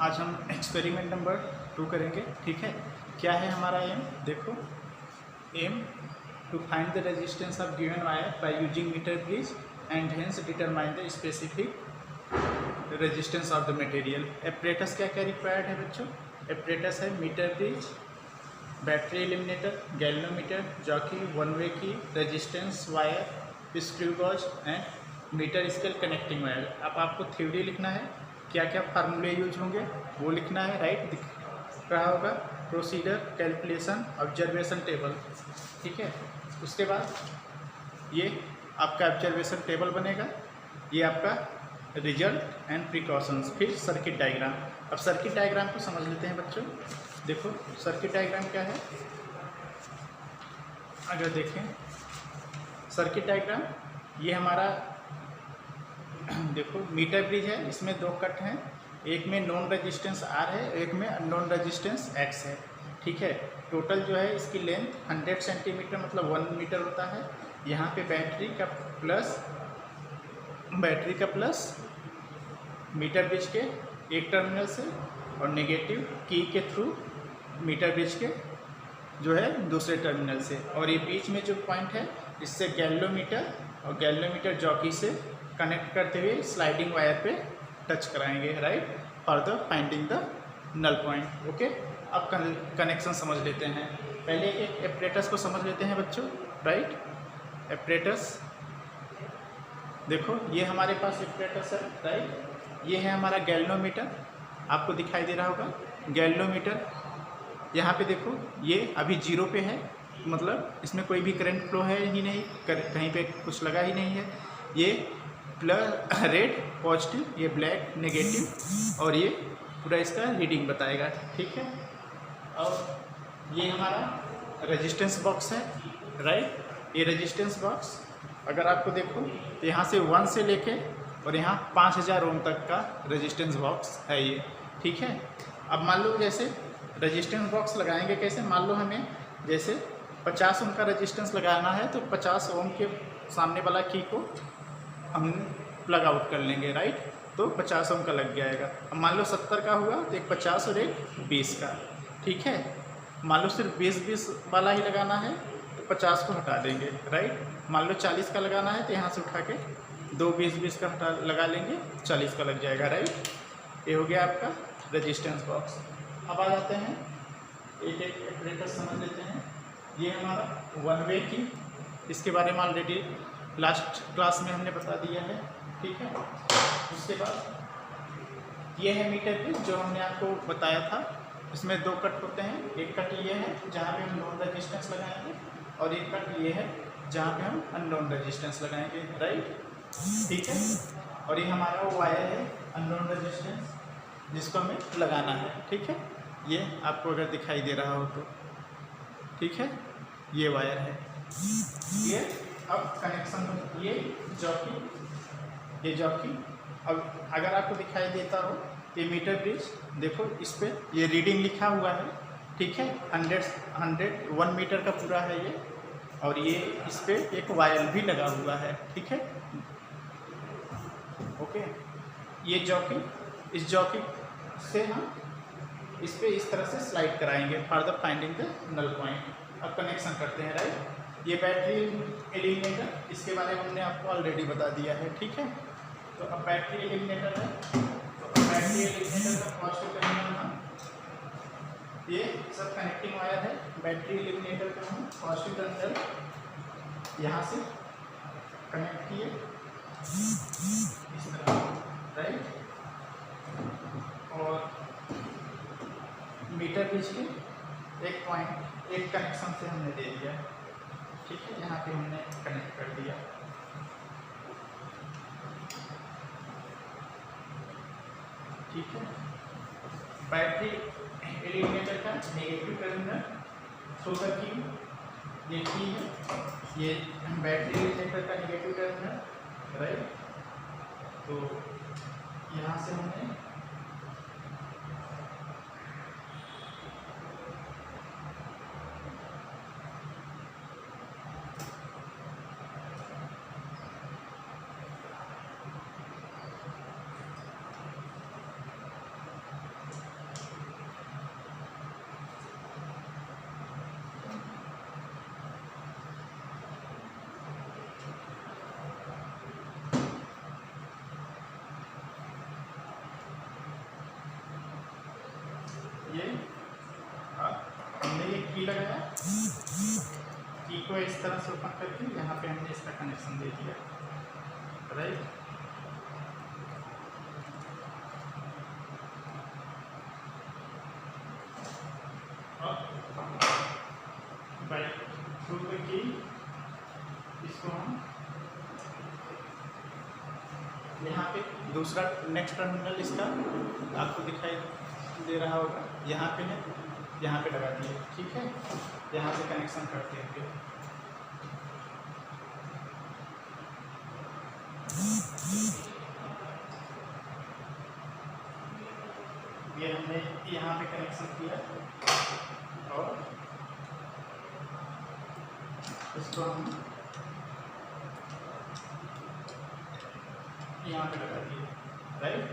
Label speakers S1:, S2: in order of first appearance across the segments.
S1: आज हम experiment number 2 करेंगे। ठीक है, क्या है हमारा एम? देखो, aim to find the resistance of given wire by using metre bridge and hence determine the specific resistance of the material. Apparatus क्या क्या रिक्वायर्ड है बच्चों? एपरेटस है metre bridge, battery eliminator, galvanometer, jockey, one way key, resistance wire, screw gauge and metre scale connecting wire. अब आपको theory लिखना है, क्या क्या फार्मूले यूज होंगे वो लिखना है। राइट, दिख रहा होगा प्रोसीजर, कैलकुलेशन, ऑब्जर्वेशन टेबल। ठीक है, उसके बाद ये आपका ऑब्जर्वेशन टेबल बनेगा, ये आपका रिजल्ट एंड प्रिकॉशंस, फिर सर्किट डायग्राम। अब सर्किट डायग्राम को समझ लेते हैं बच्चों। देखो सर्किट डायग्राम क्या है, अगर देखें सर्किट डायग्राम, ये हमारा देखो मीटर ब्रिज है, इसमें दो कट हैं, एक में नॉन रेजिस्टेंस R है, एक में अननोन रेजिस्टेंस X है। ठीक है, टोटल जो है इसकी लेंथ 100 सेंटीमीटर मतलब 1 मीटर होता है। यहाँ पे बैटरी का प्लस मीटर ब्रिज के एक टर्मिनल से और नेगेटिव की के थ्रू मीटर ब्रिज के जो है दूसरे टर्मिनल से, और ये बीच में जो पॉइंट है इससे गैल्वेनोमीटर और गैल्वेनोमीटर जॉकी से कनेक्ट करते हुए स्लाइडिंग वायर पे टच कराएंगे। Right, for the finding the null point. Okay, अब कनेक्शन समझ लेते हैं। पहले एक एपरेटस को समझ लेते हैं बच्चों। राइट, एपरेटस देखो, ये हमारे पास एपरेटस है। राइट, ये है हमारा गैल्वेनोमीटर, आपको दिखाई दे रहा होगा गैल्वेनोमीटर। यहाँ पे देखो ये अभी 0 पे है, मतलब इसमें कोई भी करंट फ्लो है ही नहीं, कहीं पे कुछ लगा ही नहीं है। ये प्लस रेड पॉजिटिव, ये ब्लैक नेगेटिव, और ये पूरा इसका रीडिंग बताएगा। ठीक है, और ये हमारा रेजिस्टेंस बॉक्स है। राइट, ये रेजिस्टेंस बॉक्स अगर आपको देखो तो यहाँ से 1 से लेके और यहाँ 5000 ओम तक का रेजिस्टेंस बॉक्स है ये। ठीक है, अब मान लो जैसे रेजिस्टेंस बॉक्स लगाएंगे कैसे, मान लो हमें जैसे 50 ओम का रेजिस्टेंस लगाना है तो 50 ओम के सामने वाला की को हम प्लग आउट कर लेंगे। राइट, तो 50 ओम का लग जाएगा। अब मान लो 70 का हुआ तो एक 50 और एक 20 का। ठीक है, मान लो सिर्फ 20 वाला ही लगाना है तो 50 को हटा देंगे। राइट, मान लो 40 का लगाना है तो यहाँ से उठा के 2 20 का हटा लगा लेंगे, 40 का लग जाएगा। राइट, ये हो गया आपका रेजिस्टेंस बॉक्स। अब आ जाते हैं एक एक एपरेटस समझ लेते हैं। ये हमारा वन वे की, इसके बारे में ऑलरेडी लास्ट क्लास में हमने बता दिया है। ठीक है, उसके बाद ये है मीटर ब्रिज जो हमने आपको बताया था, इसमें 2 कट होते हैं। एक कट ये है जहाँ पे हम नॉन रेजिस्टेंस लगाएंगे, और एक कट ये है जहाँ पे हम अननोन रेजिस्टेंस लगाएंगे। राइट, ठीक है, और ये हमारा वो वायर है अननोन रेजिस्टेंस जिसको हमें लगाना है। ठीक है, ये आपको अगर दिखाई दे रहा हो तो ठीक है, ये वायर है ये। अब कनेक्शन, ये जॉकी, अब अगर आपको दिखाई देता हो ये मीटर ब्रिज, देखो इस पर ये रीडिंग लिखा हुआ है। ठीक है, 1 मीटर का पूरा है ये, और ये इस पर एक वायर भी लगा हुआ है। ठीक है, ओके, ये जॉकी, इस जॉकी से हम इस पे इस तरह से स्लाइड कराएंगे for the finding the null point. अब कनेक्शन करते हैं। राइट, ये बैटरी एलिमिनेटर, इसके बारे में हमने आपको ऑलरेडी बता दिया है। ठीक है, तो अब बैटरी एलिमिनेटर है, तो बैटरी एलिमिनेटर का पॉजिटिव टर्मिनल हम, ये सब कनेक्टिंग वायर है, बैटरी एलिमिनेटर का हम पॉजिटिव टर्मिनल यहाँ से कनेक्ट किए इस तरह। राइट, और मीटर ब्रिज के एक पॉइंट, एक कनेक्शन से हमने दे दिया। ठीक है, यहाँ पे हमने कनेक्ट कर दिया। ठीक है, बैटरी एलिमिनेटर का नेगेटिव टर्मिनल सोलर की, ये की है, ये बैटरी एलिमिनेटर का नेगेटिव टर्मिनल। राइट, तो यहाँ से हमने ये हमने ये की लगाया, की को इस तरह से ओपन करके यहाँ पे हमने इसका कनेक्शन दे दिया, राइट। और बाई थ्रू द की इसको हम यहाँ पे दूसरा नेक्स्ट टर्मिनल इसका आपको दिखाई दे रहा होगा, यहाँ पे है, यहाँ पे लगा दिए, ठीक है। यहाँ से कनेक्शन करते हैं फिर ये हमने यहाँ पे कनेक्शन किया और इसको हम यहाँ पे लगा दिए, राइट।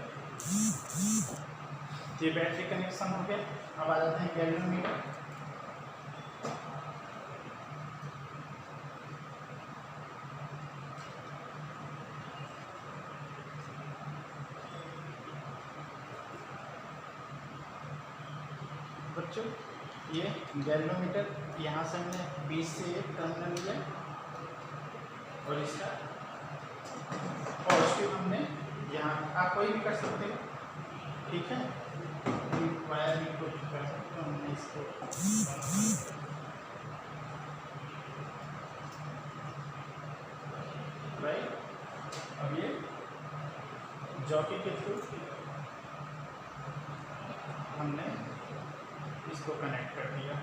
S1: ये बैटरी कनेक्शन हो गया। अब आ जाते हैं गैल्वेनोमीटर। बच्चों ये गैल्वेनोमीटर यहाँ से हमने 20 से एक टर्मिनल लिया और इसका पॉजिटिव हमने यहाँ, आप कोई भी कर सकते हो, ठीक है। वायर भी कुछ कर सकते हो, हमने इसको राइट। अब ये जॉकी के थ्रू हमने इसको कनेक्ट कर दिया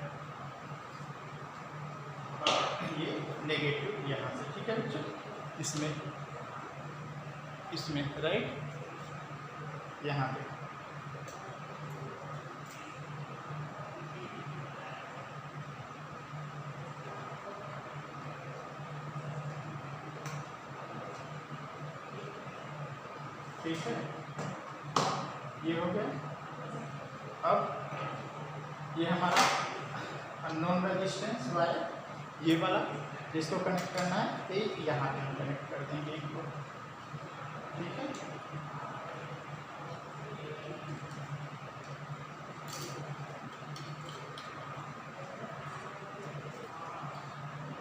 S1: और ये नेगेटिव यहाँ से, ठीक है बच्चों, इसमें राइट, यहाँ पे ठीक है। ये हो गया। अब ये हमारा अननोन रेजिस्टेंस वायर, ये वाला जिसको कनेक्ट करना है, तो यहाँ पे हम कनेक्ट कर देंगे इनको, ठीक है।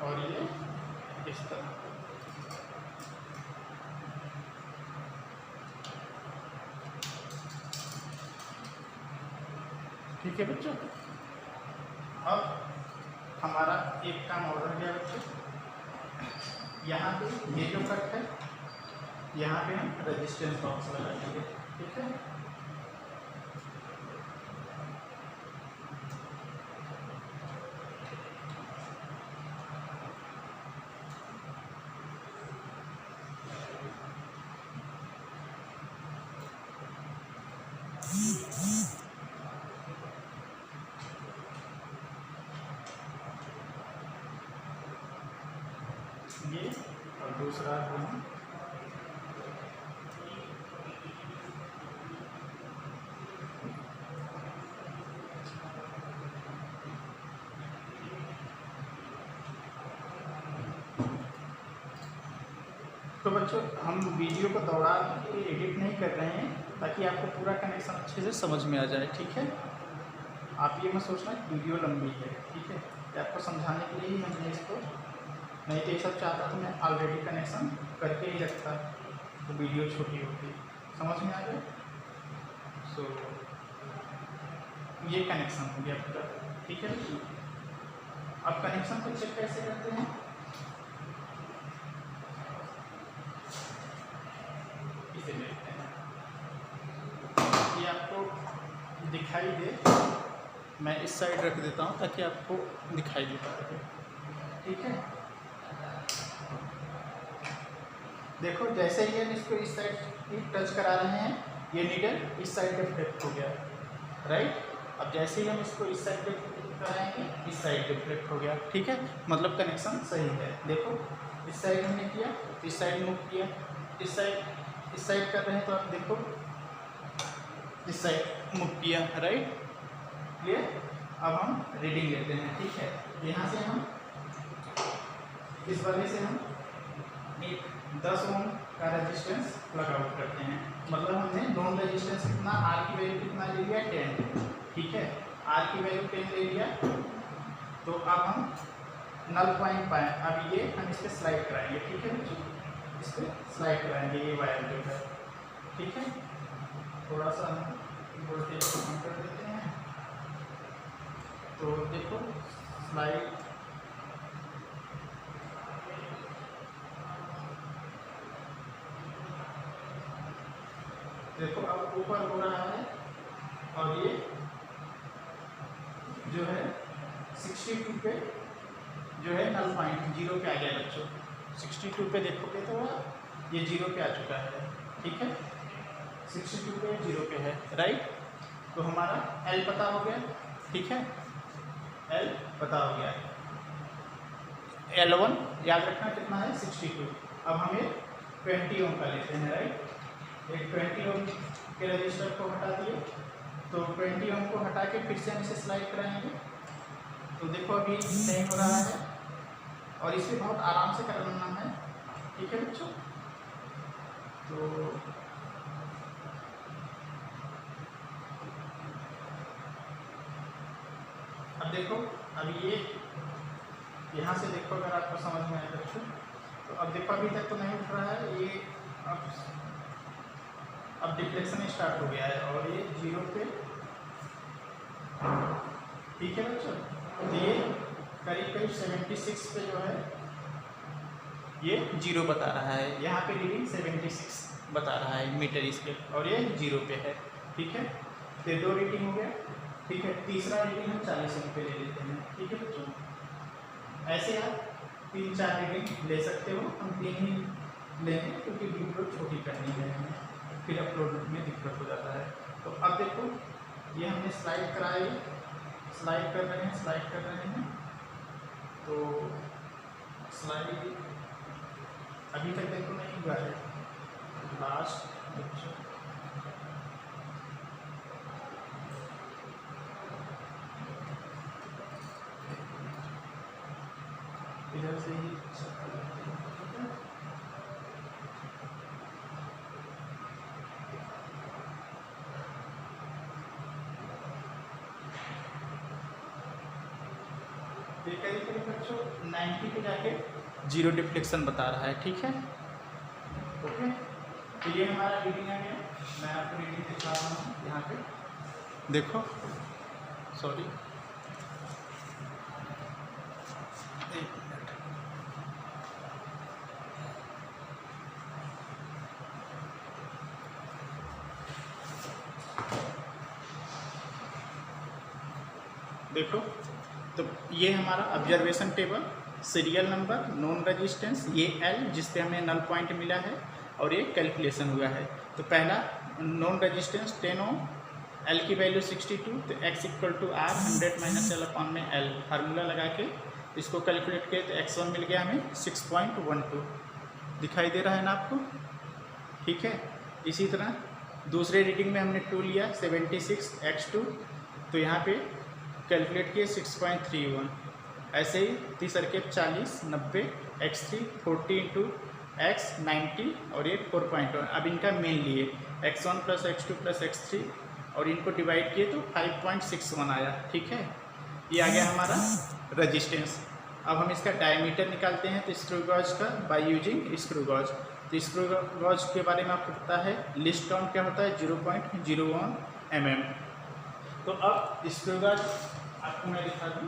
S1: और ये इस तरह, ठीक है बच्चों। अब हमारा एक काम और रह गया बच्चों, यहाँ पे ये जो कट है, यहाँ पे हम रेजिस्टेंस बॉक्स लगा देंगे, ठीक है। ये और दूसरा हम तो बच्चों हम वीडियो को दौड़ा के एडिट नहीं कर रहे हैं ताकि आपको पूरा कनेक्शन अच्छे से समझ में आ जाए, ठीक है। आप ये मत सोचना कि वीडियो लंबी है, ठीक है, कि आपको समझाने के लिए ही हमने इसको, नहीं तो ये सब चाहता तो मैं ऑलरेडी कनेक्शन करके ही रखता, तो वीडियो छोटी होती, समझ में आ गया। सो ये कनेक्शन हो गया पूरा, ठीक है। अब कनेक्शन को चेक कैसे करते हैं, इसे देखते हैं, ये आपको दिखाई दे, मैं इस साइड रख देता हूँ ताकि आपको दिखाई दे पाए, ठीक है। देखो जैसे ही हम इसको इस साइड टच करा रहे हैं, ये नीडल इस साइड डिफ्लेक्ट हो गया, राइट। अब जैसे ही हम इसको इस साइड पे कराएंगे, इस साइड डिफ्लेक्ट हो गया, ठीक है, मतलब कनेक्शन सही है। देखो इस साइड हमने किया, इस साइड मूव किया, इस साइड कर रहे हैं तो आप देखो इस साइड मूव किया, राइट, क्लियर। अब हम रीडिंग लेते हैं, ठीक है। यहाँ से हम इस वाले से हम एक 10 ओम का रेजिस्टेंस लग आउट करते हैं, मतलब हमने नॉन रेजिस्टेंस कितना, आर की वैल्यू कितना ले लिया, 10, ठीक है, आर की वैल्यू 10 ले लिया। तो अब हम नल पॉइंट पाए, अब ये हम इस पर स्लाइड कराएंगे। ठीक है बच्चों, इस पर स्लाइड कराएंगे ये वायर जो है। ठीक है, थोड़ा सा हम वोल्टेज को कम कर देते हैं। तो देखो स्लाइड, देखो अब ऊपर हो रहा है और ये जो है 62 पे जो है नल पॉइंट 0 पे आ गया बच्चों। 62 पे देखोगे तो ये 0 पे आ चुका है। ठीक है, 62 पे 0 पे है, राइट। तो हमारा L पता हो गया। ठीक है, L पता हो गया। L1 याद रखना कितना है, 62। अब हमें 20 ओम का लेते हैं, राइट। एक 20 ओम के रजिस्टर को हटा दिए, तो 20 ओम को हटा के फिर से हम इसे स्लाइड कराएंगे। तो देखो अभी नहीं हो रहा है और इसे बहुत आराम से करना है। ठीक है बच्चों, तो अब देखो, अभी ये यहाँ से देखो, अगर आपको समझ में आए बच्चों, तो अब देखो अभी तक तो नहीं उठ रहा है ये। अब डिफ्लेक्शन स्टार्ट हो गया है और ये 0 पे। ठीक है बच्चों, तो ये करीब करीब 76 पे जो है ये 0 बता रहा है। यहाँ पे रीडिंग 76 बता रहा है मीटर स्केल, और ये 0 पे है। ठीक है, तो 2 रीडिंग हो गया। ठीक है, तीसरा रीडिंग हम 40 ओम पे ले लेते हैं। ठीक है बच्चों, ऐसे आप 3-4 रीडिंग ले सकते हो। हम 3 ही लेंगे क्योंकि वीडियो छोटी करनी है हमें, फिर अपलोड में दिक्कत हो जाता है। तो अब देखो ये हमने स्लाइड कराई, स्लाइड कर रहे हैं, स्लाइड कर रहे हैं। तो स्लाइड अभी तक देखो नहीं हुआ है, लास्ट इधर से ही करीब बच्चों 90 पे जाके 0 डिफ्लेक्शन बता रहा है। ठीक है, ओके। तो ये हमारा रीडिंग आ गया। मैं आपको रीडिंग दिखा रहा हूँ यहाँ पे, देखो, सॉरी, एक मिनट। देखो, तो ये हमारा observation table, serial number, non resistance, ये L जिस पे हमें नल पॉइंट मिला है, और ये कैलकुलेशन हुआ है। तो पहला नॉन रेजिस्टेंस 10 ओम, L की वैल्यू 62, तो X equal to R 100 minus L upon में L, फार्मूला लगा के इसको कैलकुलेट किए तो X1 मिल गया हमें 6.12। दिखाई दे रहा है ना आपको? ठीक है, इसी तरह दूसरे रीडिंग में हमने 2 लिया 76 X2, तो यहाँ पे कैलकुलेट किए 6.31। ऐसे ही तीसरे के 40 90 X3 40 इंटू X 90 और ये 4.1। अब इनका मेन लिए X1 plus X2 plus X3 और इनको डिवाइड किए तो 5.61 आया। ठीक है, ये आ गया हमारा रेजिस्टेंस। अब हम इसका डायमीटर निकालते हैं, तो स्क्रू गॉज का बाय यूजिंग स्क्रू गॉज। तो स्क्रू गॉज के बारे में आपको पता है, लिस्ट काउंट क्या होता है 0.01 mm। तो अब स्क्रू गॉज आपको मैं दिखा दूँ,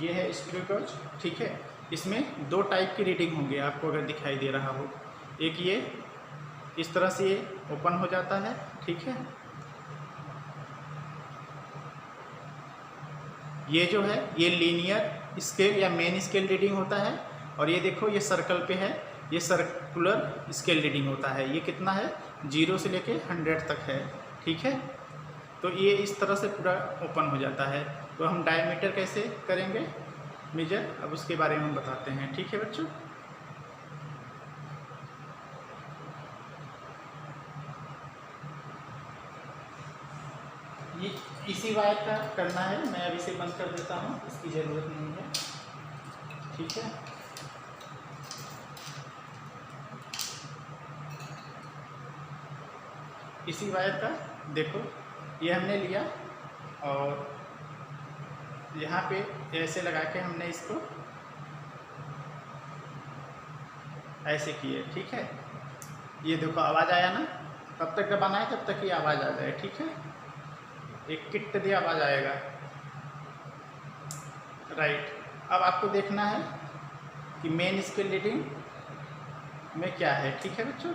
S1: ये है स्क्रू गॉज। ठीक है, इसमें 2 टाइप की रीडिंग होंगे, आपको अगर दिखाई दे रहा हो। एक ये इस तरह से ये ओपन हो जाता है। ठीक है, ये जो है ये लीनियर स्केल या मेन स्केल रीडिंग होता है, और ये देखो ये सर्कल पे है, ये सर्कुलर स्केल रीडिंग होता है। ये कितना है 0 से लेके 100 तक है। ठीक है, तो ये इस तरह से पूरा ओपन हो जाता है। तो हम डायमीटर कैसे करेंगे मेजर, अब उसके बारे में हम बताते हैं। ठीक है बच्चों, ये इसी वायर का करना है। मैं अब इसे बंद कर देता हूँ, इसकी ज़रूरत नहीं है। ठीक है, इसी वायर का देखो, ये हमने लिया और यहाँ पे ऐसे लगा के हमने इसको ऐसे किए, ठीक है। ये देखो आवाज़ आया ना, तब तक दबाना है तब तक ये आवाज़ आ जाए, ठीक है। एक किट दे आवाज़ आएगा, राइट। अब आपको देखना है कि मेन स्केल रीडिंग में क्या है, ठीक है बच्चों।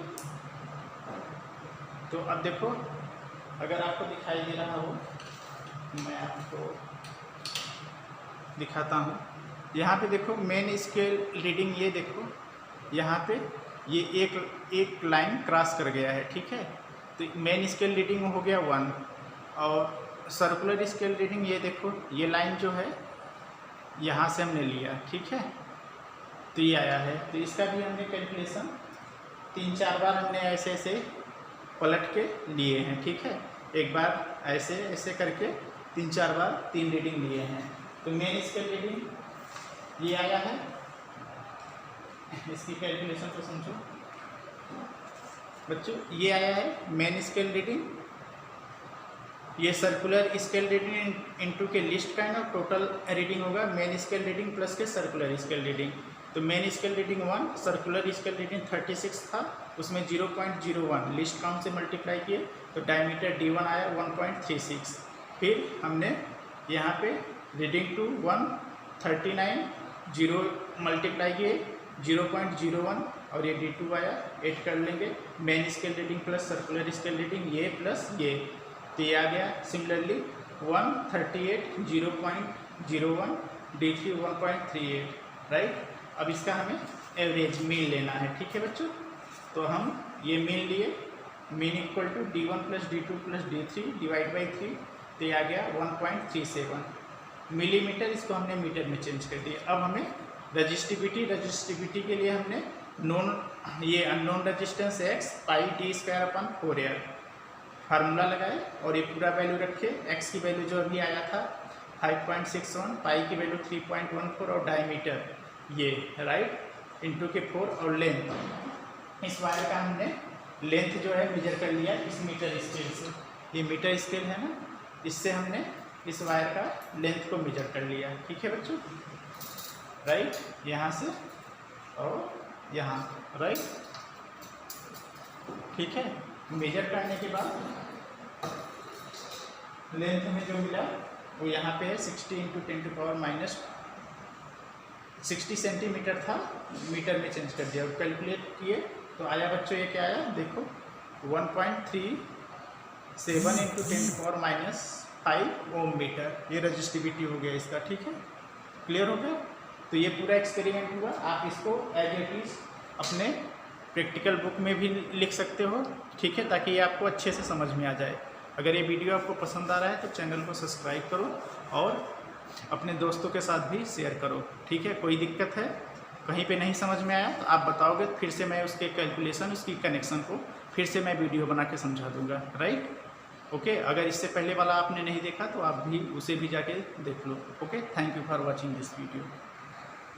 S1: तो अब देखो, अगर आपको दिखाई दे रहा हो, मैं आपको दिखाता हूँ। यहाँ पे देखो मेन स्केल रीडिंग, ये देखो यहाँ पे ये एक लाइन क्रॉस कर गया है, ठीक है। तो मेन स्केल रीडिंग हो गया 1, और सर्कुलर स्केल रीडिंग ये देखो, ये लाइन जो है यहाँ से हमने लिया, ठीक है। तो ये आया है। तो इसका भी हमने कैलकुलेशन 3-4 बार हमने ऐसे ऐसे पलट के लिए हैं, ठीक है। एक बार ऐसे ऐसे करके 3-4 बार 3 रीडिंग लिए हैं। तो मेन स्केल रीडिंग ये आया है। इसकी कैलकुलेशन को समझो बच्चों, ये आया है मेन स्केल रीडिंग। ये सर्कुलर स्केल रीडिंग इनटू के लिस्ट काइंड और टोटल रीडिंग होगा मेन स्केल रीडिंग प्लस के सर्कुलर स्केल रीडिंग। तो main scale reading 1, circular scale reading 36 था, उसमें 0.01 लिस्ट काउंट से मल्टीप्लाई किए तो डायमीटर D1 आया 1.36। फिर हमने यहाँ पे रीडिंग टू 139 0 मल्टीप्लाई किए 0.01 और ये D2 आया, 8 कर लेंगे। Main scale reading plus circular scale reading ये प्लस ये, तो ये आ गया। Similarly 138 0.01 D3 1.38, right. अब इसका हमें एवरेज मीन लेना है, ठीक है बच्चों। तो हम ये मीन लिए, mean equal to D1 plus D2 plus D3 divide by 3, तो ये आ गया 1.37 मिलीमीटर। इसको हमने मीटर में चेंज कर दिया। अब हमें रजिस्टिविटी के लिए हमने ये अननोन रजिस्टेंस x पाई d²/4r फार्मूला लगाए और ये पूरा वैल्यू रखे। x की वैल्यू जो अभी आया था 5.61, पाई की वैल्यू 3.14 और डायमीटर ये, राइट, इंटू के 4 और लेंथ। इस वायर का हमने लेंथ जो है मेजर कर लिया इस मीटर स्केल से। ये मीटर स्केल है ना, इससे हमने इस वायर का लेंथ को मेजर कर लिया, ठीक है बच्चों, राइट। यहाँ से और यहाँ, राइट, ठीक है। मेजर करने के बाद लेंथ में जो मिला वो यहाँ पे है 60 × 10⁻60 सेंटीमीटर था, मीटर में चेंज कर दिया और कैलकुलेट किए तो आया बच्चों, ये क्या आया देखो 1.37 × 10⁻5 ओम मीटर। ये रजिस्टिविटी हो गया इसका, ठीक है, क्लियर हो गया। तो ये पूरा एक्सपेरिमेंट हुआ। आप इसको एज इट इज अपने प्रैक्टिकल बुक में भी लिख सकते हो, ठीक है, ताकि ये आपको अच्छे से समझ में आ जाए। अगर ये वीडियो आपको पसंद आ रहा है तो चैनल को सब्सक्राइब करो और अपने दोस्तों के साथ भी शेयर करो, ठीक है। कोई दिक्कत है, कहीं पे नहीं समझ में आया तो आप बताओगे, फिर से मैं उसके कैलकुलेशन, उसकी कनेक्शन को फिर से मैं वीडियो बना के समझा दूँगा, राइट, ओके। अगर इससे पहले वाला आपने नहीं देखा तो आप भी उसे भी जाके देख लो, okay. Thank you for watching this video.